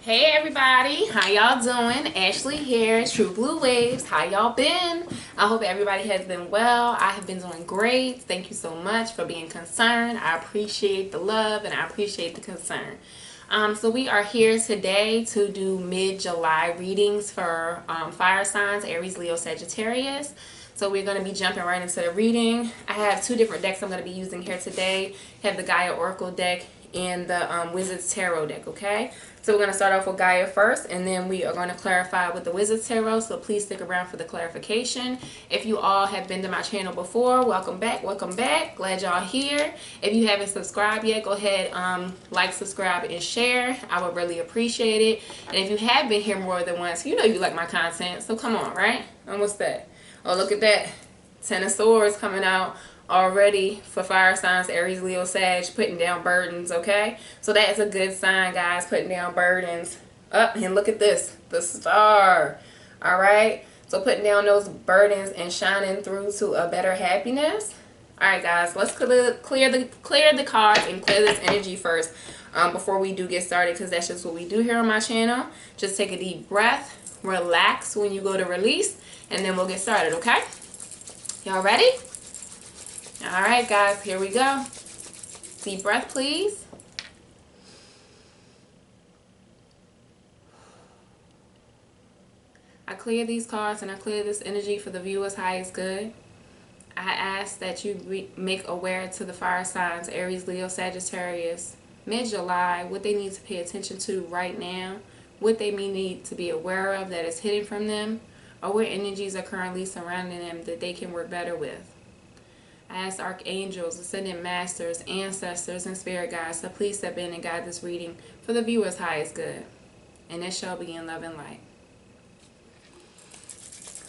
Hey everybody, how y'all doing? Ashley here, TrueBluWaves. How y'all been? I hope everybody has been well. I have been doing great. Thank you so much for being concerned. I appreciate the love and I appreciate the concern. So we are here today to do mid-July readings for fire signs, Aries, Leo, Sagittarius. So we're going to be jumping right into the reading. I have two different decks I'm going to be using here today. I have the Gaia Oracle deck and the Wizard's Tarot deck, okay? So we're going to start off with Gaia first, and then we are going to clarify with the Wizard's Tarot, so please stick around for the clarification. If you all have been to my channel before, welcome back, welcome back. Glad y'all here. If you haven't subscribed yet, go ahead, like, subscribe, and share. I would really appreciate it. And if you have been here more than once, you know you like my content, so come on, right? And what's that? Oh, look at that. Ten of Swords coming out already for fire signs, Aries, Leo, Sag, putting down burdens, okay? So that is a good sign, guys, putting down burdens. Up, and look at this, the star, all right? So putting down those burdens and shining through to a better happiness. All right, guys, let's clear the cards and clear this energy first before we do get started, because that's just what we do here on my channel. Just take a deep breath, relax when you go to release, and then we'll get started, okay? Y'all ready? All right, guys, here we go. Deep breath, please. I clear these cards and I clear this energy for the viewers' highest good. I ask that you make aware to the fire signs, Aries, Leo, Sagittarius, mid-July, what they need to pay attention to right now, what they may need to be aware of that is hidden from them, or what energies are currently surrounding them that they can work better with. I ask archangels, ascended masters, ancestors, and spirit guides to please step in and guide this reading for the viewer's highest good. And it shall be in love and light.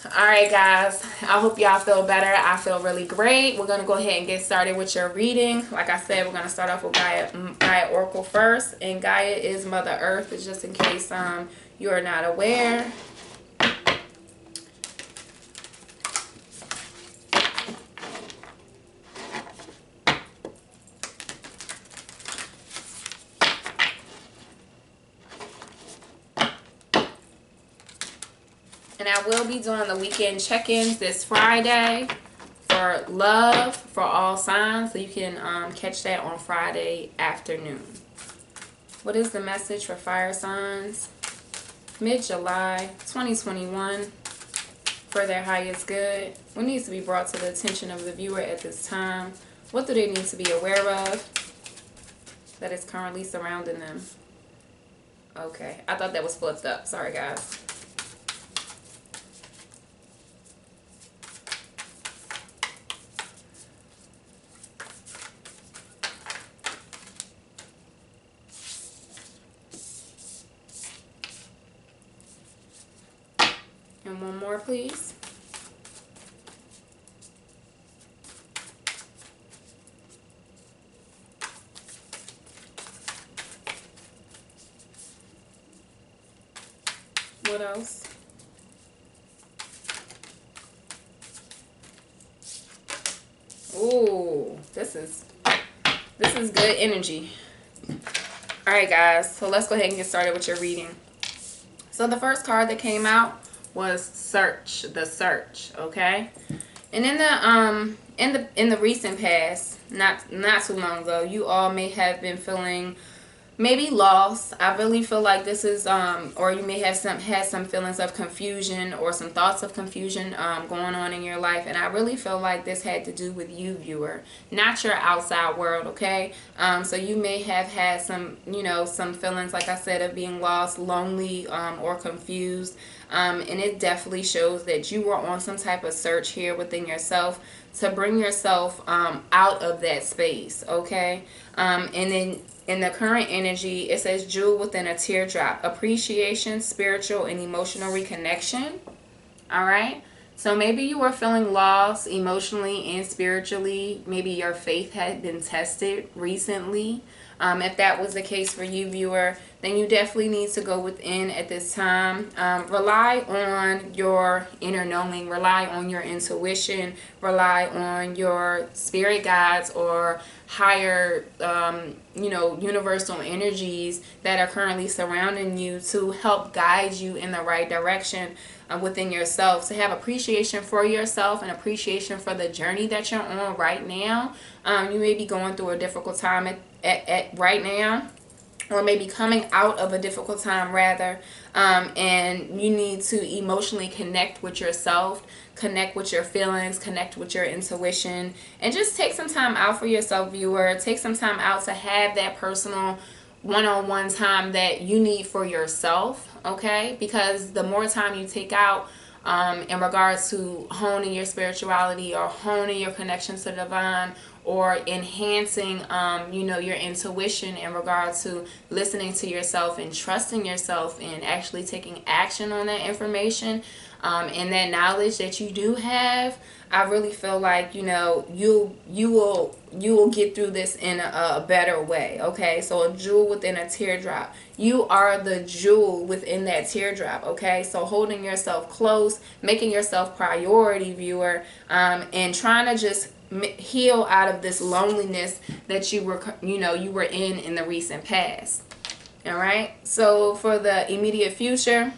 Alright, guys, I hope y'all feel better. I feel really great. We're going to go ahead and get started with your reading. Like I said, we're going to start off with Gaia Oracle first. And Gaia is Mother Earth, just in case you are not aware. And I will be doing the weekend check-ins this Friday for love for all signs. So you can catch that on Friday afternoon. What is the message for fire signs? Mid-July 2021 for their highest good. What needs to be brought to the attention of the viewer at this time? What do they need to be aware of that is currently surrounding them? Okay, I thought that was flipped up. Sorry, guys. And one more, please. What else? Ooh, this is good energy. All right, guys, so let's go ahead and get started with your reading. So the first card that came out was the search, okay? And in the recent past, not too long ago, you all may have been feeling maybe lost. I really feel like this is or you may have had some feelings of confusion or some thoughts of confusion going on in your life, and I really feel like this had to do with you, viewer, not your outside world, okay? So you may have had some, some feelings, like I said, of being lost, lonely, or confused, and it definitely shows that you were on some type of search here within yourself to bring yourself out of that space, okay? And then in the current energy, it says jewel within a teardrop, appreciation, spiritual and emotional reconnection. All right, so maybe you were feeling lost emotionally and spiritually. Maybe your faith had been tested recently. If that was the case for you, viewer, then you definitely need to go within at this time. Rely on your inner knowing, rely on your intuition, rely on your spirit guides or higher, universal energies that are currently surrounding you to help guide you in the right direction within yourself, to have appreciation for yourself and appreciation for the journey that you're on right now. You may be going through a difficult time at right now, or maybe coming out of a difficult time rather, and you need to emotionally connect with yourself, connect with your feelings, connect with your intuition, and just take some time out for yourself, viewer. Take some time out to have that personal one-on-one time that you need for yourself, okay? Because the more time you take out in regards to honing your spirituality or honing your connection to the divine, or enhancing your intuition in regards to listening to yourself and trusting yourself and actually taking action on that information and that knowledge that you do have, I really feel like you will get through this in a better way. Okay, so a jewel within a teardrop. You are the jewel within that teardrop. Okay, so holding yourself close, making yourself priority, viewer, and trying to just heal out of this loneliness that you were in the recent past. All right, so for the immediate future,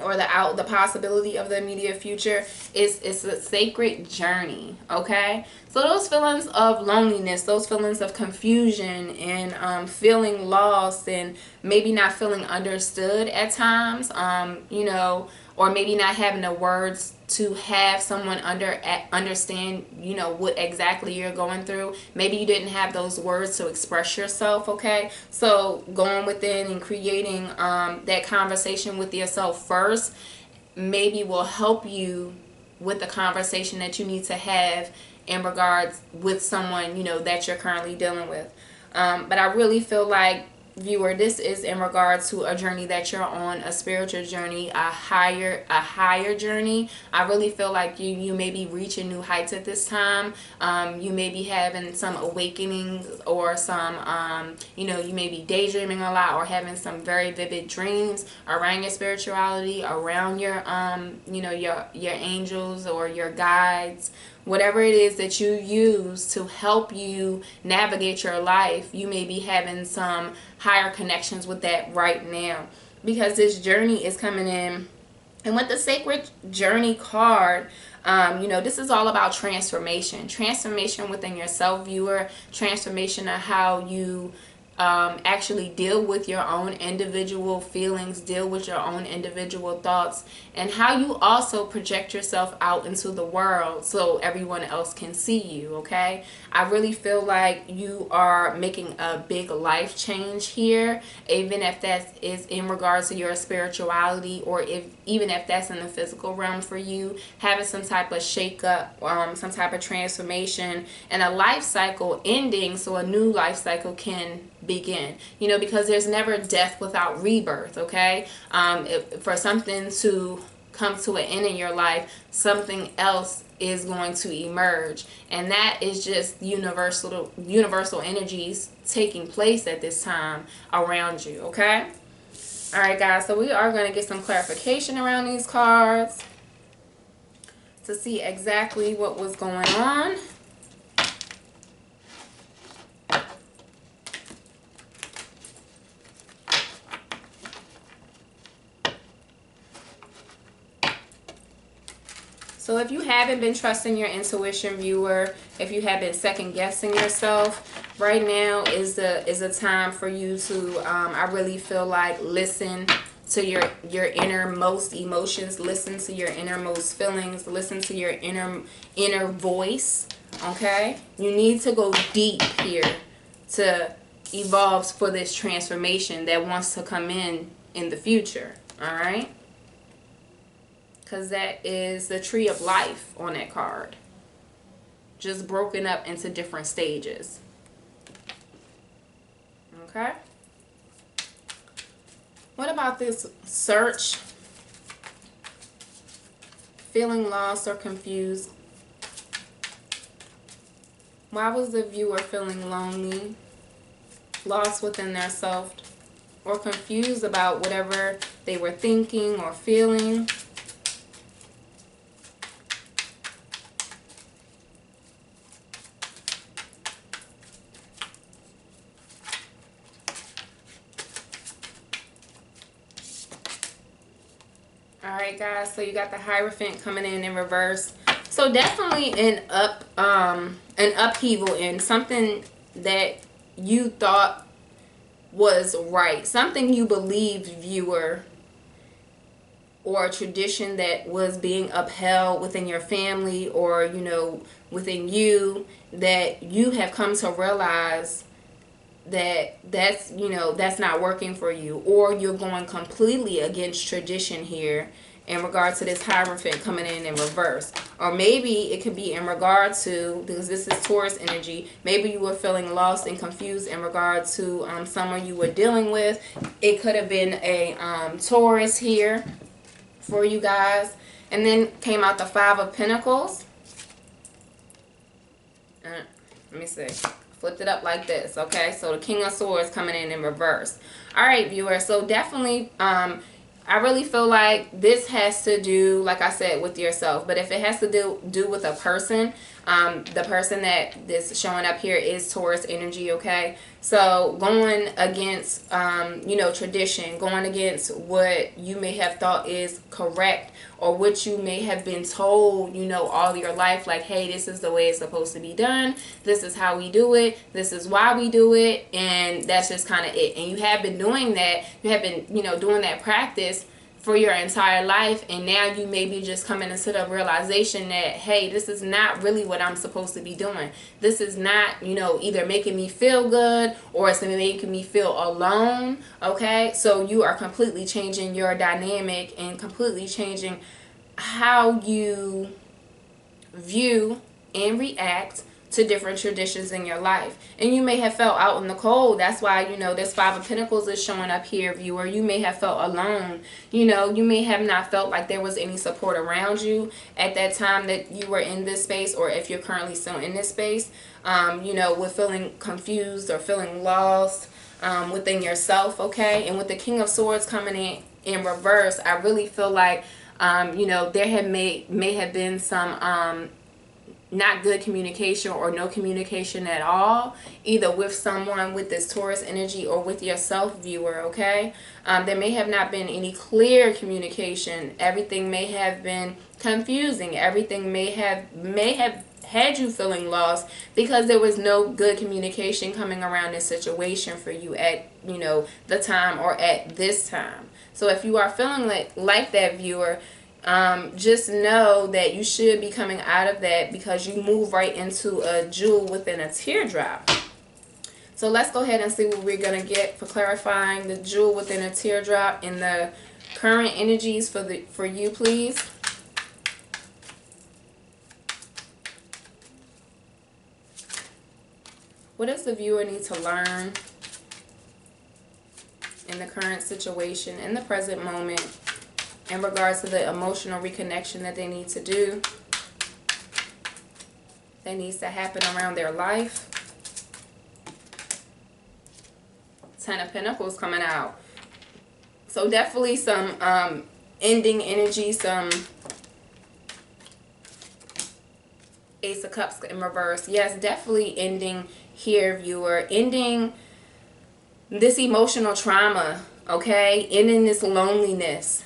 or the possibility of the immediate future, it's a sacred journey. Okay, so those feelings of loneliness, those feelings of confusion and feeling lost and maybe not feeling understood at times, or maybe not having the words to have someone understand what exactly you're going through. Maybe you didn't have those words to express yourself. Okay, so going within and creating that conversation with yourself first maybe will help you with the conversation that you need to have in regards with someone that you're currently dealing with. But I really feel like, viewer, this is in regards to a journey that you're on, a spiritual journey, a higher journey. I really feel like you may be reaching new heights at this time. You may be having some awakenings, or some you may be daydreaming a lot, or having some very vivid dreams around your spirituality, around your your angels or your guides. Whatever it is that you use to help you navigate your life, you may be having some higher connections with that right now, because this journey is coming in. And with the Sacred Journey card, this is all about transformation within yourself, viewer, transformation of how you actually deal with your own individual feelings, deal with your own individual thoughts, and how you also project yourself out into the world so everyone else can see you. Okay, I really feel like you are making a big life change here, even if that is in regards to your spirituality, or even if that's in the physical realm for you, having some type of shake-up, some type of transformation, and a life cycle ending so a new life cycle can begin, because there's never death without rebirth. Okay, for something to come to an end in your life, something else is going to emerge, and that is just universal energies taking place at this time around you. Okay, all right guys, so we are going to get some clarification around these cards to see exactly what was going on. So if you haven't been trusting your intuition, viewer, if you have been second guessing yourself, right now is a time for you to, I really feel like, listen to your innermost emotions, listen to your innermost feelings, listen to your inner voice. Okay, you need to go deep here to evolve for this transformation that wants to come in the future. All right, because that is the tree of life on that card, just broken up into different stages. Okay, what about this search, feeling lost or confused? Why was the viewer feeling lonely? lost within their self, or confused about whatever they were thinking or feeling. Alright guys, so you got the Hierophant coming in reverse. So definitely an upheaval in something that you thought was right. Something you believed, viewer, or a tradition that was being upheld within your family, or, you know, within you, that you have come to realize that's you know, that's not working for you, or you're going completely against tradition here in regard to this Hierophant coming in reverse. Or maybe it could be in regard to, because this is Taurus energy, maybe you were feeling lost and confused in regard to someone you were dealing with. It could have been a Taurus here for you guys. And then came out the Five of Pentacles. Let me see. Flipped it up like this, okay? So the King of Swords coming in reverse. All right, viewers. So definitely, I really feel like this has to do, like I said, with yourself. But if it has to do with a person, the person that is showing up here is Taurus energy, okay? So going against, you know, tradition, going against what you may have thought is correct, or what you may have been told, you know, all your life, like, hey, this is the way it's supposed to be done. This is how we do it. This is why we do it. And that's just kind of it. And you have been doing that. You have been, you know, doing that practice for your entire life, and now you may be just coming into the realization that, hey, this is not really what I'm supposed to be doing. This is not, you know, either making me feel good, or it's making me feel alone, okay? So you are completely changing your dynamic and completely changing how you view and react to different traditions in your life. And you may have felt out in the cold. That's why, you know, this Five of Pentacles is showing up here, viewer. You may have felt alone. You know, you may have not felt like there was any support around you at that time that you were in this space, or if you're currently still in this space, you know, with feeling confused or feeling lost within yourself, okay? And with the King of Swords coming in reverse, I really feel like, you know, there may have been some not good communication, or no communication at all, either with someone with this Taurus energy or with yourself, viewer, okay? There may have not been any clear communication. Everything may have been confusing. Everything may have had you feeling lost, because there was no good communication coming around this situation for you at, you know, the time, or at this time. So if you are feeling like that, viewer, just know that you should be coming out of that, because you move right into a jewel within a teardrop. So let's go ahead and see what we're going to get for clarifying the jewel within a teardrop in the current energies for you, please. What does the viewer need to learn in the current situation, in the present moment, in regards to the emotional reconnection that they need to do, that needs to happen around their life? Ten of Pentacles coming out. So definitely some ending energy, some Ace of Cups in reverse. Yes, definitely ending here, viewer. Ending this emotional trauma, okay? Ending this loneliness,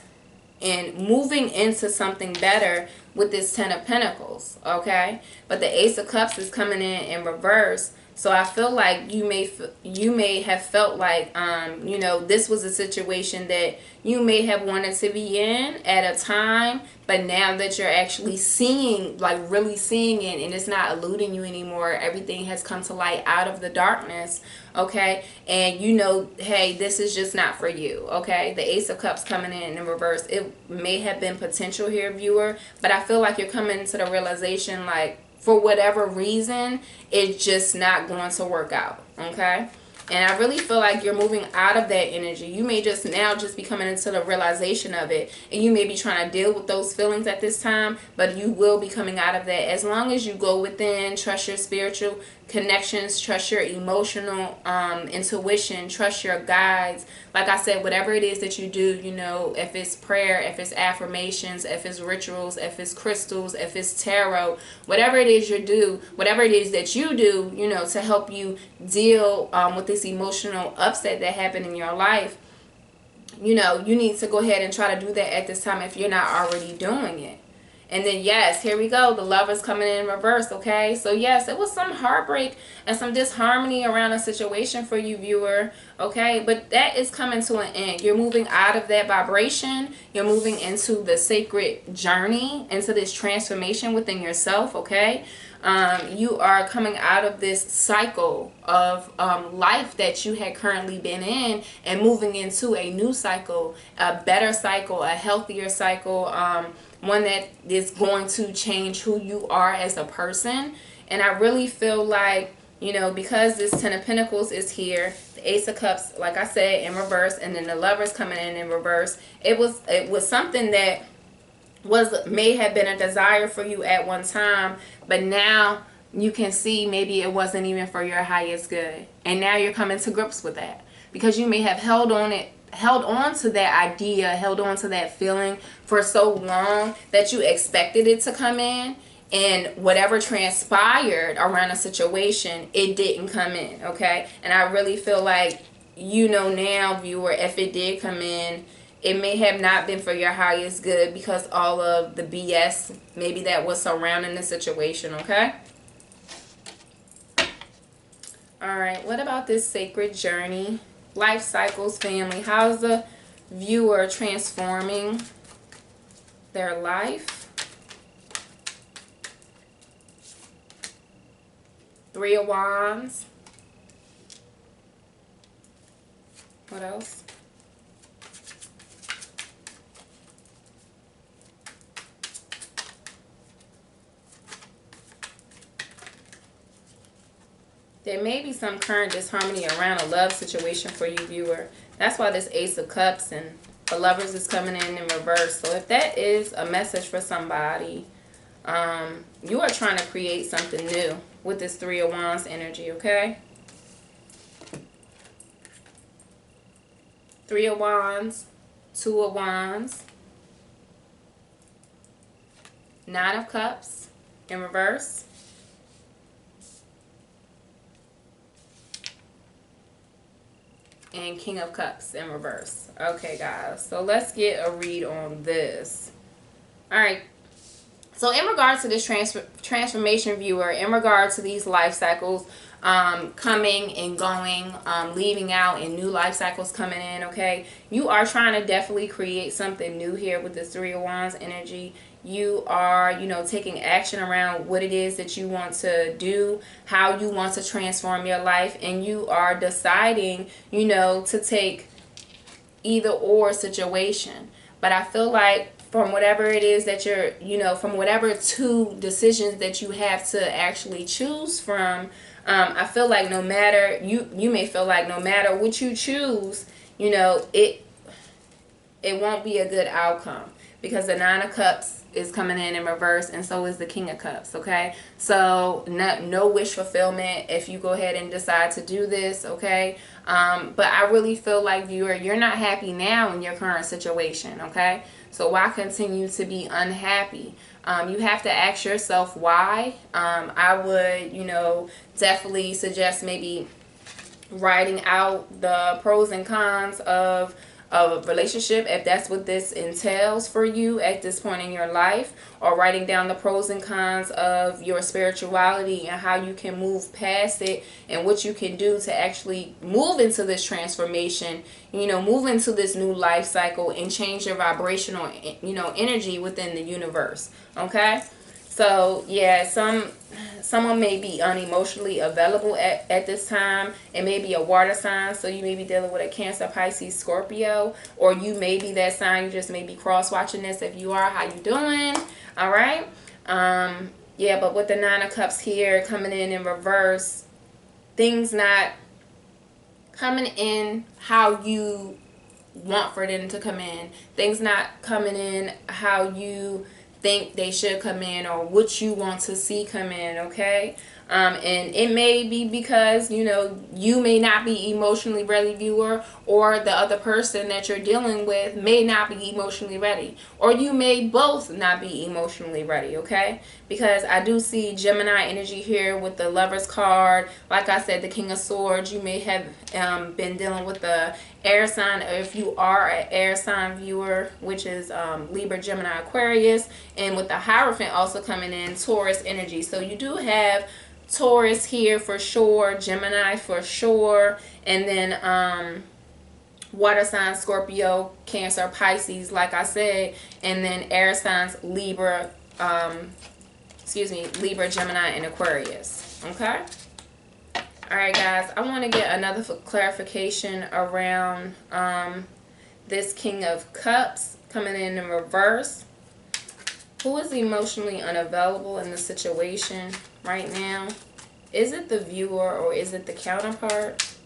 and moving into something better with this Ten of Pentacles, okay? But the Ace of Cups is coming in reverse. So I feel like you may have felt like, you know, this was a situation that you may have wanted to be in at a time, but now that you're actually seeing, like really seeing it, and it's not eluding you anymore, everything has come to light out of the darkness, okay? And you know, hey, this is just not for you, okay? The Ace of Cups coming in reverse. It may have been potential here, viewer, but I feel like you're coming to the realization, like, for whatever reason, it's just not going to work out, okay? And I really feel like you're moving out of that energy. You may just now just be coming into the realization of it. And you may be trying to deal with those feelings at this time, but you will be coming out of that. As long as you go within, trust your spiritual connections, trust your emotional intuition, trust your guides. Like I said, whatever it is that you do, you know, if it's prayer, if it's affirmations, if it's rituals, if it's crystals, if it's tarot, whatever it is you do, whatever it is that you do, you know, to help you deal with this emotional upset that happened in your life, you know, you need to go ahead and try to do that at this time if you're not already doing it. And then, yes, here we go. The Lovers coming in reverse, okay? So, yes, it was some heartbreak and some disharmony around a situation for you, viewer, okay? But that is coming to an end. You're moving out of that vibration. You're moving into the sacred journey, into this transformation within yourself, okay? You are coming out of this cycle of life that you had currently been in and moving into a new cycle, a better cycle, a healthier cycle, one that is going to change who you are as a person. And I really feel like, you know, because this Ten of Pentacles is here, the Ace of Cups, like I said, in reverse, and then the Lovers coming in reverse, it was something that may have been a desire for you at one time, but now you can see maybe it wasn't even for your highest good. And now you're coming to grips with that, because you may have held on to that idea, held on to that feeling for so long that you expected it to come in, and whatever transpired around a situation, it didn't come in, okay? And I really feel like, you know now, viewer, if it did come in, it may have not been for your highest good, because all of the BS maybe that was surrounding the situation, okay? Alright, what about this sacred journey? Life cycles, family. How's the viewer transforming their life? 3 of Wands. What else? There may be some current disharmony around a love situation for you, viewer. That's why this Ace of Cups and the Lovers is coming in reverse. So if that is a message for somebody, you are trying to create something new with this 3 of Wands energy, okay? 3 of Wands, 2 of Wands, 9 of Cups in reverse, and King of Cups in reverse. Okay, guys, so let's get a read on this. All right, so in regards to this transformation, viewer, in regards to these life cycles coming and going, leaving out, and new life cycles coming in, okay, you are trying to definitely create something new here with this 3 of Wands energy. You are, you know, taking action around what it is that you want to do, how you want to transform your life, and you are deciding, you know, to take either or situation. But I feel like from whatever it is that you're, you know, from whatever 2 decisions that you have to actually choose from, I feel like no matter, you may feel like no matter what you choose, you know, it won't be a good outcome, because the 9 of Cups is coming in reverse, and so is the King of Cups, okay? So no wish fulfillment if you go ahead and decide to do this, okay? But I really feel like, viewer, you're not happy now in your current situation, okay? So why continue to be unhappy? You have to ask yourself why. I would, you know, definitely suggest maybe writing out the pros and cons of a relationship, if that's what this entails for you at this point in your life, or writing down the pros and cons of your spirituality and how you can move past it, and what you can do to actually move into this transformation, you know, move into this new life cycle and change your vibrational, you know, energy within the universe, okay? So yeah, someone may be unemotionally available at this time. It may be a water sign, so you may be dealing with a Cancer, Pisces, Scorpio, or you may be that sign. You just may be cross-watching this. If you are, how you doing? All right. Yeah, but with the 9 of Cups here coming in reverse, things not coming in how you want for them to come in. Things not coming in how you think they should come in or what you want to see come in, okay? And it may be because, you know, you may not be emotionally ready, viewer, or the other person that you're dealing with may not be emotionally ready, or you may both not be emotionally ready, okay? Because I do see Gemini energy here with the Lovers card. Like I said, the King of Swords. You may have been dealing with the air sign, or if you are an air sign viewer, which is Libra, Gemini, Aquarius, and with the Hierophant also coming in, Taurus energy. So you do have Taurus here for sure, Gemini for sure, and then water signs, Scorpio, Cancer, Pisces, like I said, and then air signs, Libra, Libra, Gemini, and Aquarius. Okay. All right, guys, I want to get another clarification around this King of Cups coming in reverse. Who is emotionally unavailable in the situation right now? Is it the viewer or is it the counterpart?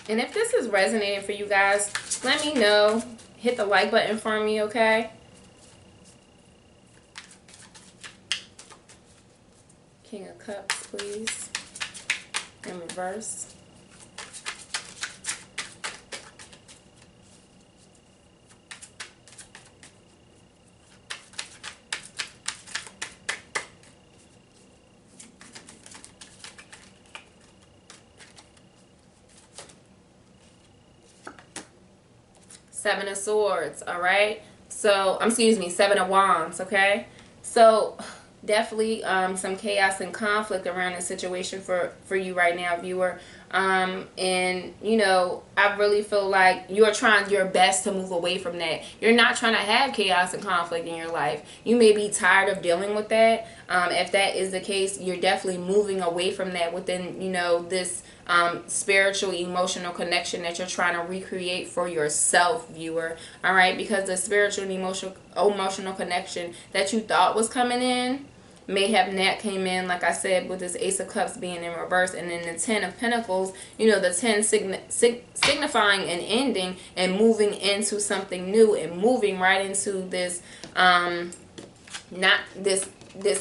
And if this is resonating for you guys, let me know. Hit the like button for me, okay? King of Cups, please. In reverse. Seven of Swords, all right? So, excuse me, Seven of Wands, okay? So, definitely some chaos and conflict around the situation for you right now, viewer. And, you know, I really feel like you're trying your best to move away from that. You're not trying to have chaos and conflict in your life. You may be tired of dealing with that. If that is the case, you're definitely moving away from that within, you know, this spiritual, emotional connection that you're trying to recreate for yourself, viewer. All right, because the spiritual and emotional connection that you thought was coming in may have not came in, like I said, with this Ace of Cups being in reverse, and then the Ten of Pentacles, you know, the 10 signifying an ending and moving into something new and moving right into this not this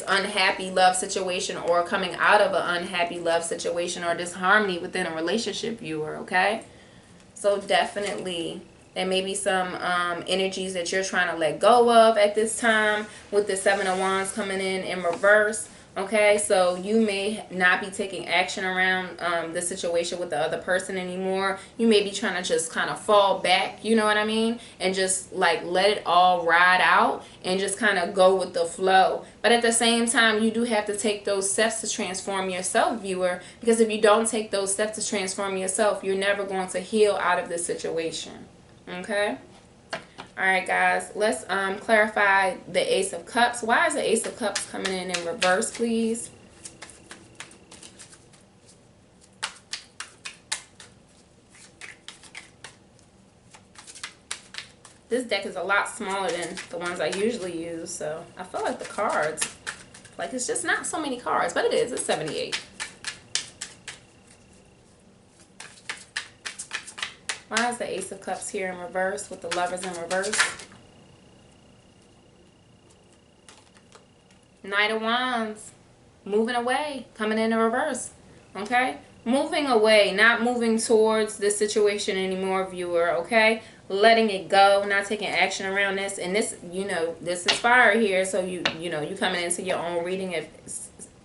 unhappy love situation, or coming out of an unhappy love situation or disharmony within a relationship, viewer, okay? So definitely there may be some energies that you're trying to let go of at this time with the Seven of Wands coming in reverse. Okay, so you may not be taking action around the situation with the other person anymore. You may be trying to just kind of fall back, you know what I mean? And just like let it all ride out and just kind of go with the flow. But at the same time, you do have to take those steps to transform yourself, viewer. Because if you don't take those steps to transform yourself, you're never going to heal out of this situation. Okay? Alright, guys, let's clarify the Ace of Cups. Why is the Ace of Cups coming in reverse, please? This deck is a lot smaller than the ones I usually use, so I feel like the cards, like it's just not so many cards, but it is. It's 78. Why is the Ace of Cups here in reverse with the Lovers in reverse? Knight of Wands. Moving away. Coming in reverse. Okay? Moving away. Not moving towards this situation anymore, viewer. Okay? Letting it go. Not taking action around this. And this, you know, this is fire here. So, you know, you coming into your own reading of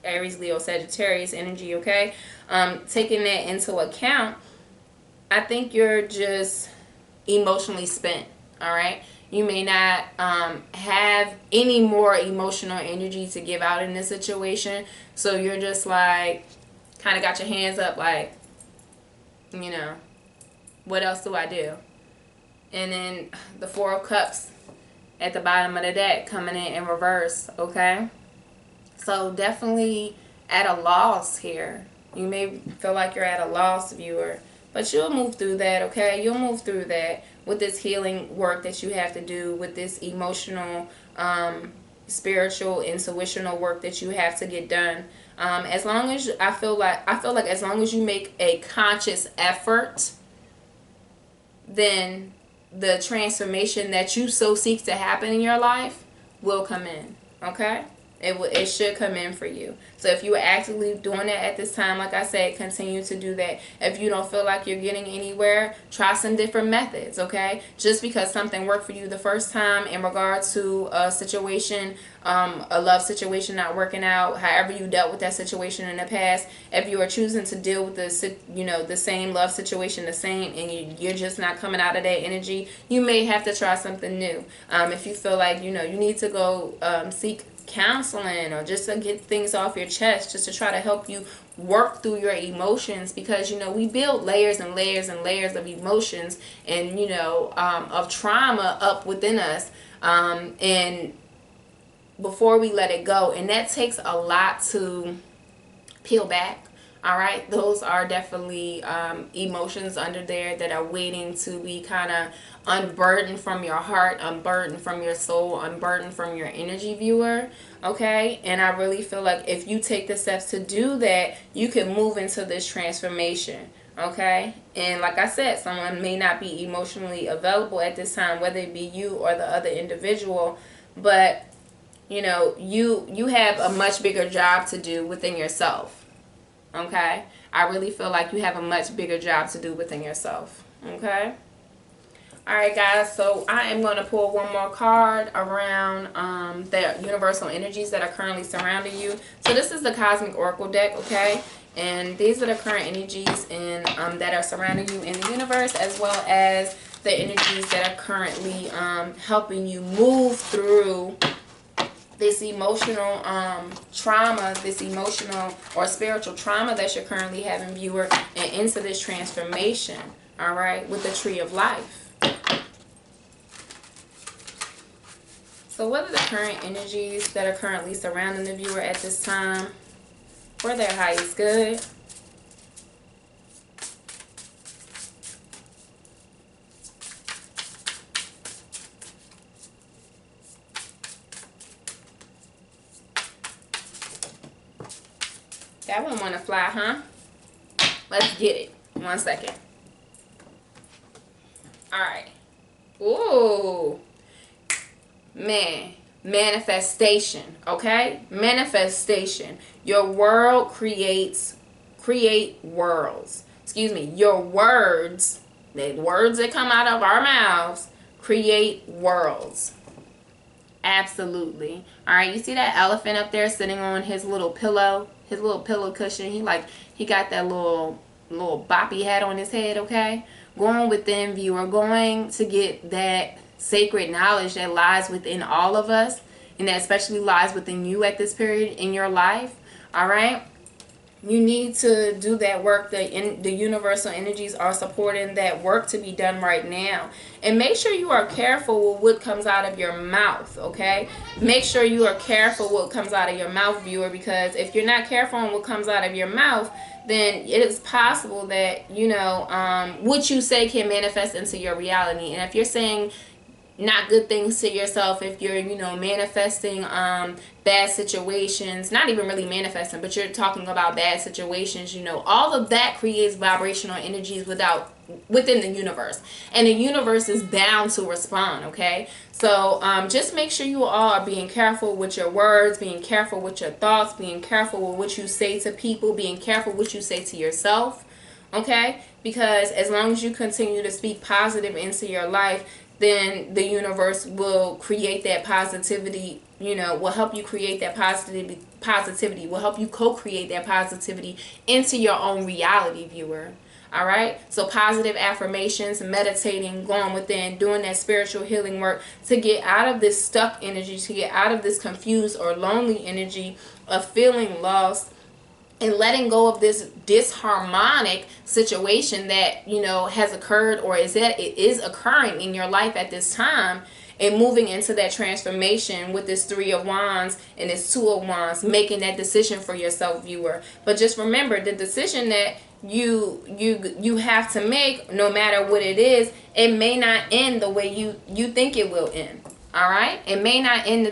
Aries, Leo, Sagittarius energy. Okay? Taking that into account. I think you're just emotionally spent, all right? You may not have any more emotional energy to give out in this situation. So you're just like, kind of got your hands up like, you know, what else do I do? And then the Four of Cups at the bottom of the deck coming in reverse, okay? So definitely at a loss here. You may feel like you're at a loss, viewer. But you'll move through that, okay? You'll move through that with this healing work that you have to do, with this emotional, spiritual, intuitional work that you have to get done. As long as I feel like as long as you make a conscious effort, then the transformation that you so seek to happen in your life will come in, okay? It should come in for you. So if you are actively doing that at this time, like I said, continue to do that. If you don't feel like you're getting anywhere, try some different methods, okay? Just because something worked for you the first time in regards to a situation, a love situation not working out, however you dealt with that situation in the past, if you are choosing to deal with the same love situation and you're just not coming out of that energy, you may have to try something new. If you feel like you need to go seek counseling, or just to get things off your chest, just to try to help you work through your emotions, because we build layers and layers and layers of emotions and of trauma up within us, and before we let it go, and that takes a lot to peel back. All right, those are definitely emotions under there that are waiting to be kind of unburdened from your heart, unburdened from your soul, unburdened from your energy, viewer. Okay, and I really feel like if you take the steps to do that, you can move into this transformation. Okay, and like I said, someone may not be emotionally available at this time, whether it be you or the other individual, but you have a much bigger job to do within yourself. Okay, I really feel like you have a much bigger job to do within yourself. Okay, all right, guys, so I am going to pull one more card around the universal energies that are currently surrounding you. So this is the Cosmic Oracle deck, okay, and these are the current energies that are surrounding you in the universe, as well as the energies that are currently helping you move through this emotional trauma, this emotional or spiritual trauma that you're currently having, viewer, and into this transformation, all right, with the Tree of Life. So what are the current energies that are currently surrounding the viewer at this time for their highest good? That one want to fly, huh? Let's get it. 1 second. All right. Ooh. Man. Manifestation. Okay? Manifestation. Your world create worlds. Excuse me. Your words, the words that come out of our mouths, create worlds. Absolutely. All right. You see that elephant up there sitting on his little pillow? His little pillow cushion. He got that little boppy hat on his head, okay? Going within, viewer, going to get that sacred knowledge that lies within all of us, and that especially lies within you at this period in your life. All right? You need to do that work. The universal energies are supporting that work to be done right now. And make sure you are careful with what comes out of your mouth, okay? Make sure you are careful what comes out of your mouth, viewer, because if you're not careful on what comes out of your mouth, then it is possible that, what you say can manifest into your reality. And if you're saying not good things to yourself, if you're manifesting bad situations, not even really manifesting, but you're talking about bad situations, all of that creates vibrational energies within the universe, and the universe is bound to respond. Okay, so just make sure you all are being careful with your words, being careful with your thoughts, being careful with what you say to people, being careful what you say to yourself. Okay, because as long as you continue to speak positive into your life, then the universe will create that positivity, will help you create that positivity, will help you co-create that positivity into your own reality, viewer. All right, so positive affirmations, meditating, going within, doing that spiritual healing work to get out of this stuck energy, to get out of this confused or lonely energy of feeling lost, and letting go of this disharmonic situation that has occurred, or it is occurring in your life at this time, and moving into that transformation with this Three of Wands and this Two of Wands, making that decision for yourself, viewer. But just remember, the decision that you have to make, no matter what it is, it may not end the way you think it will end. All right, it may not end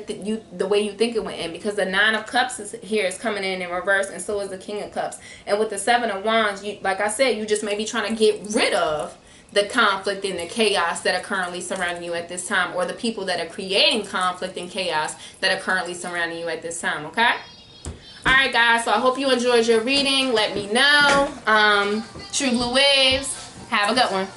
the way you think it will end, because the Nine of Cups is coming in reverse, and so is the King of Cups. And with the Seven of Wands, like I said, you just may be trying to get rid of the conflict and the chaos that are currently surrounding you at this time, or the people that are creating conflict and chaos that are currently surrounding you at this time. Okay. All right, guys. So I hope you enjoyed your reading. Let me know. True Blue Waves. Have a good one.